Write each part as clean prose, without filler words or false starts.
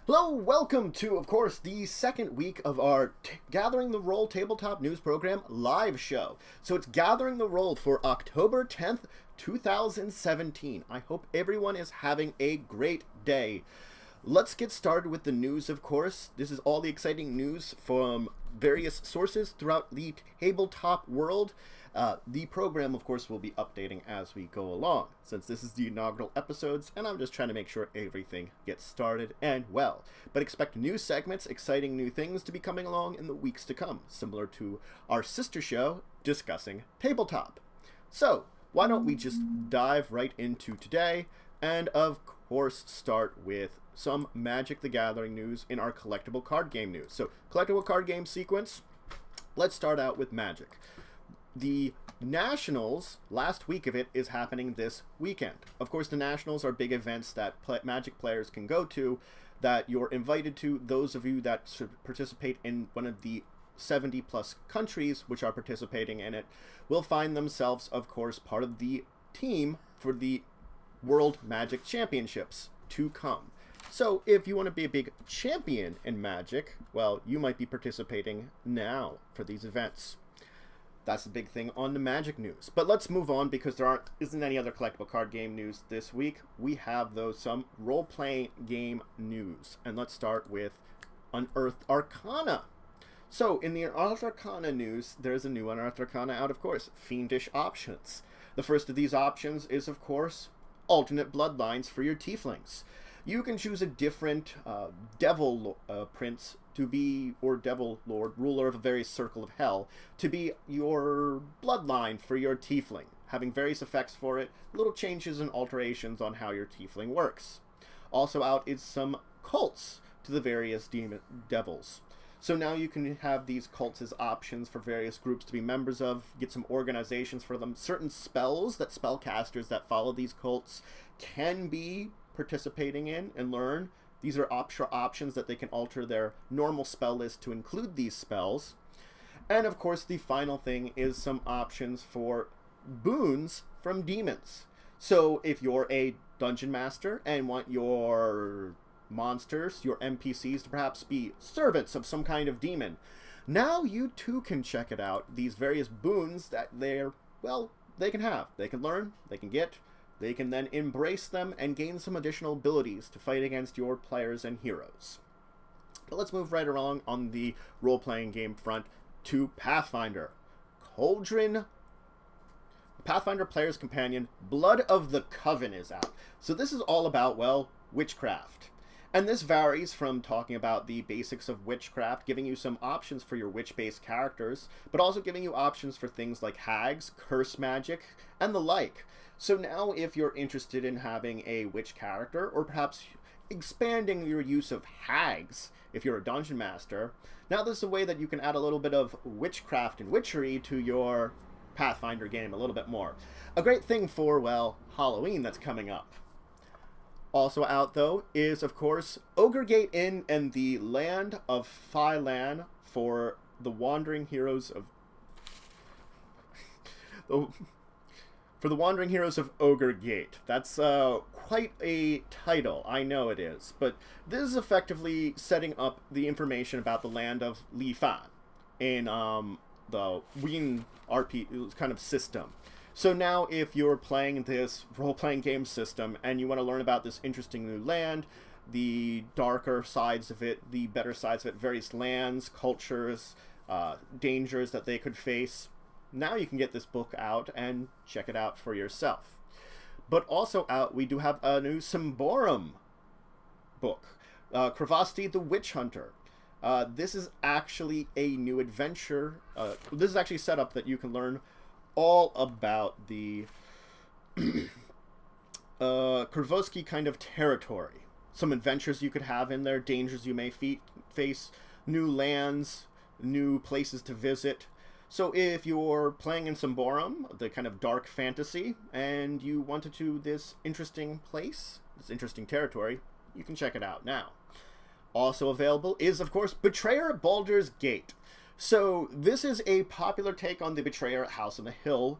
Hello, welcome to, of course, the second week of our Gathering the Roll Tabletop News Program live show. So it's Gathering the Roll for October 10th, 2017. I hope everyone is having a great day. Let's get started with the news, of course. This is all the exciting news from various sources throughout the tabletop world. The program, of course, will be updating as we go along, since this is the inaugural episodes, and I'm just trying to make sure everything gets started and well. But expect new segments, exciting new things to be coming along in the weeks to come, similar to our sister show discussing tabletop. So, why don't we just dive right into today, and of course start with some Magic the Gathering news in our collectible card game news. So, collectible card game sequence, let's start out with Magic. The Nationals, last week of it, is happening this weekend. Of course, the Nationals are big events that Magic players can go to, that you're invited to. Those of you that should participate in one of the 70 plus countries which are participating in it will find themselves, of course, part of the team for the World Magic Championships to come. So if you want to be a big champion in Magic, well, you might be participating now for these events. That's the big thing on the Magic news. But let's move on, because there isn't any other collectible card game news this week. We have, though, some role-playing game news. And let's start with Earth Arcana. So, in the Earth Arcana news, there's a new Earth Arcana out, of course. Fiendish options. The first of these options is, of course, alternate bloodlines for your tieflings. You can choose a different devil prince to be, or devil lord, ruler of a various circle of hell, to be your bloodline for your tiefling, having various effects for it, little changes and alterations on how your tiefling works. Also out is some cults to the various devils. So now you can have these cults as options for various groups to be members of, get some organizations for them. Certain spells that spellcasters that follow these cults can be participating in and learn. These are options that they can alter their normal spell list to include these spells. And of course, the final thing is some options for boons from demons. So if you're a dungeon master and want your monsters, your NPCs, to perhaps be servants of some kind of demon, now you too can check it out. These various boons that they can have. They can learn, they can get. They can then embrace them and gain some additional abilities to fight against your players and heroes. But let's move right along on the role-playing game front to Pathfinder. Cauldron, Pathfinder Player's Companion, Blood of the Coven is out. So this is all about, well, witchcraft. And this varies from talking about the basics of witchcraft, giving you some options for your witch-based characters, but also giving you options for things like hags, curse magic, and the like. So now if you're interested in having a witch character, or perhaps expanding your use of hags if you're a dungeon master, now this is a way that you can add a little bit of witchcraft and witchery to your Pathfinder game a little bit more. A great thing for, well, Halloween that's coming up. Also out, though, is, of course, Ogre Gate Inn and the Land of Phylan for the Wandering Heroes of... For the Wandering Heroes of Ogre Gate. That's quite a title, I know it is. But this is effectively setting up the information about the land of Lifan in the Wien RP kind of system. So now if you're playing this role-playing game system and you want to learn about this interesting new land, the darker sides of it, the better sides of it, various lands, cultures, dangers that they could face, now you can get this book out and check it out for yourself. But also out, we do have a new Symborum book, Kravasti the Witch Hunter. This is actually a new adventure. This is actually set up that you can learn all about the Kravoski kind of territory. Some adventures you could have in there, dangers you may face, new lands, new places to visit. So if you're playing in Symborum, the kind of dark fantasy, and you wanted to this interesting place, this interesting territory, you can check it out now. Also available is, of course, Betrayer at Baldurs Gate. So this is a popular take on the Betrayer at House on the Hill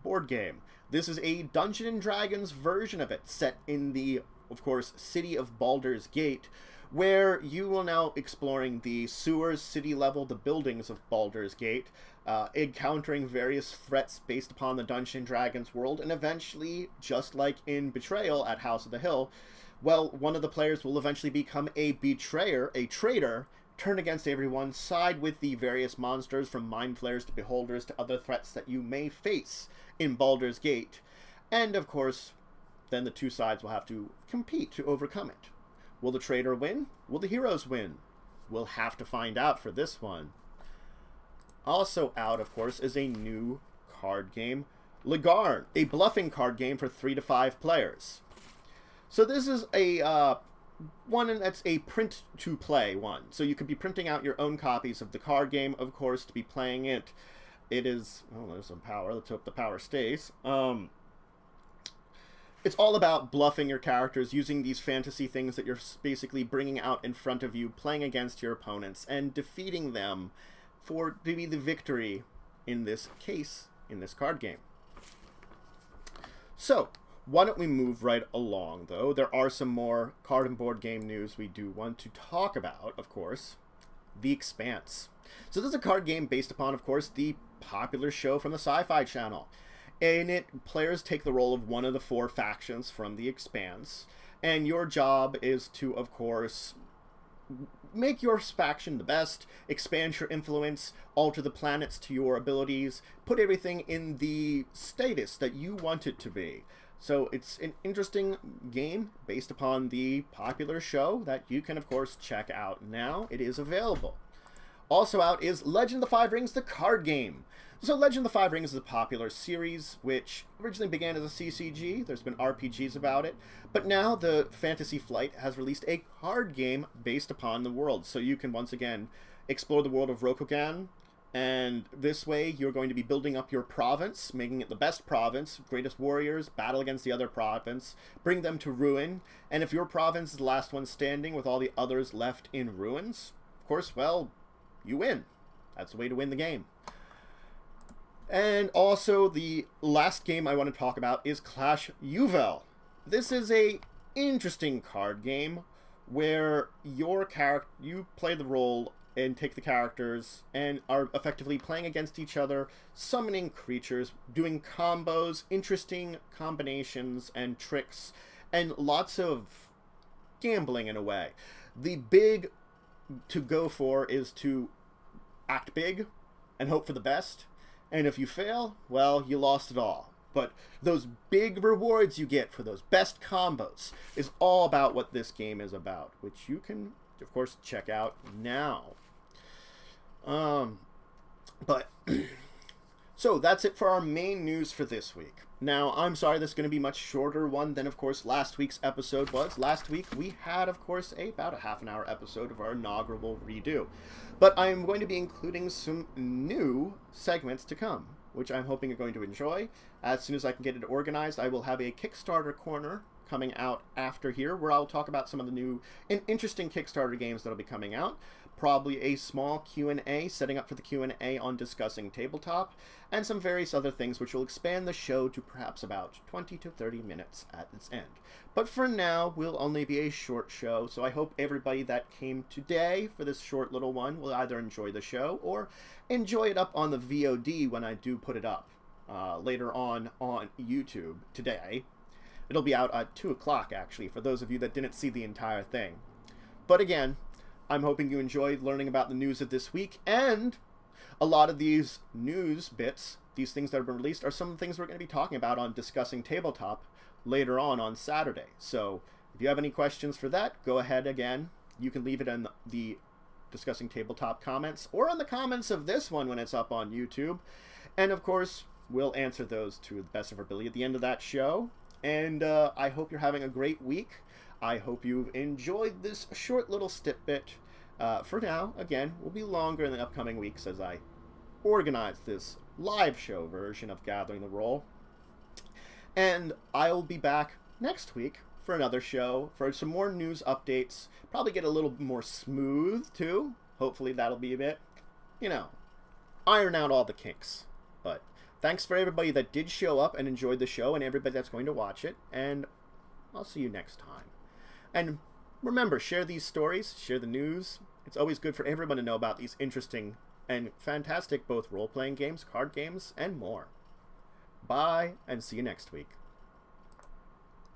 board game. This is a Dungeons & Dragons version of it, set in the, of course, city of Baldur's Gate, where you will now exploring the sewers, city level, the buildings of Baldur's Gate, encountering various threats based upon the Dungeons & Dragons world, and eventually, just like in Betrayal at House of the Hill, well, one of the players will eventually become a betrayer, a traitor, turn against everyone, side with the various monsters from mind flayers to beholders to other threats that you may face in Baldur's Gate. And, of course, then the two sides will have to compete to overcome it. Will the traitor win? Will the heroes win? We'll have to find out for this one. Also out, of course, is a new card game, Lagarde, a bluffing card game for 3 to 5 players. So this is a one that's a print-to-play one. So you could be printing out your own copies of the card game, of course, to be playing it. It is... oh, there's some power. Let's hope the power stays. It's all about bluffing your characters, using these fantasy things that you're basically bringing out in front of you, playing against your opponents, and defeating them to be the victory in this case, in this card game. So, why don't we move right along, though? There are some more card and board game news we do want to talk about, of course. The Expanse. So this is a card game based upon, of course, the popular show from the Sci-Fi Channel. In it, players take the role of one of the 4 factions from the Expanse, and your job is to, of course, make your faction the best, expand your influence, alter the planets to your abilities, put everything in the status that you want it to be. So it's an interesting game based upon the popular show that you can, of course, check out now. It is available. Also out is Legend of the Five Rings, the card game. So Legend of the Five Rings is a popular series which originally began as a CCG. There's been RPGs about it. But now the Fantasy Flight has released a card game based upon the world. So you can once again explore the world of Rokogan. And this way you're going to be building up your province, making it the best province, greatest warriors, battle against the other province, bring them to ruin. And if your province is the last one standing with all the others left in ruins, of course, well, you win. That's the way to win the game. And also, the last game I want to talk about is Clash Uvel. This is a interesting card game where you play the role and take the characters and are effectively playing against each other, summoning creatures, doing combos, interesting combinations and tricks, and lots of gambling in a way. The big to go for is to act big and hope for the best. And if you fail, well, you lost it all. But those big rewards you get for those best combos is all about what this game is about, which you can, of course, check out now. So that's it for our main news for this week. Now, I'm sorry this is going to be a much shorter one than, of course, last week's episode was. Last week, we had, of course, about a half-an-hour episode of our inaugural redo. But I'm going to be including some new segments to come, which I'm hoping you're going to enjoy. As soon as I can get it organized, I will have a Kickstarter corner coming out after here, where I'll talk about some of the new and interesting Kickstarter games that'll be coming out. Probably a small Q&A, setting up for the Q&A on discussing Tabletop, and some various other things which will expand the show to perhaps about 20 to 30 minutes at its end. But for now, will only be a short show, so I hope everybody that came today for this short little one will either enjoy the show or enjoy it up on the VOD when I do put it up later on YouTube today. It'll be out at 2 o'clock, actually, for those of you that didn't see the entire thing. But again, I'm hoping you enjoyed learning about the news of this week, and a lot of these news bits, these things that have been released, are some of the things we're going to be talking about on Discussing Tabletop later on Saturday. So if you have any questions for that, go ahead again. You can leave it in the Discussing Tabletop comments, or in the comments of this one when it's up on YouTube. And of course, we'll answer those to the best of our ability at the end of that show. And I hope you're having a great week. I hope you've enjoyed this short little snippet. For now, again, will be longer in the upcoming weeks as I organize this live show version of Gathering the Roll. And I'll be back next week for another show, for some more news updates. Probably get a little more smooth, too. Hopefully that'll be a bit, iron out all the kinks. But thanks for everybody that did show up and enjoyed the show, and everybody that's going to watch it. And I'll see you next time. And Remember, share these stories, share the news. It's always good for everyone to know about these interesting and fantastic both role-playing games, card games, and more. Bye, and see you next week.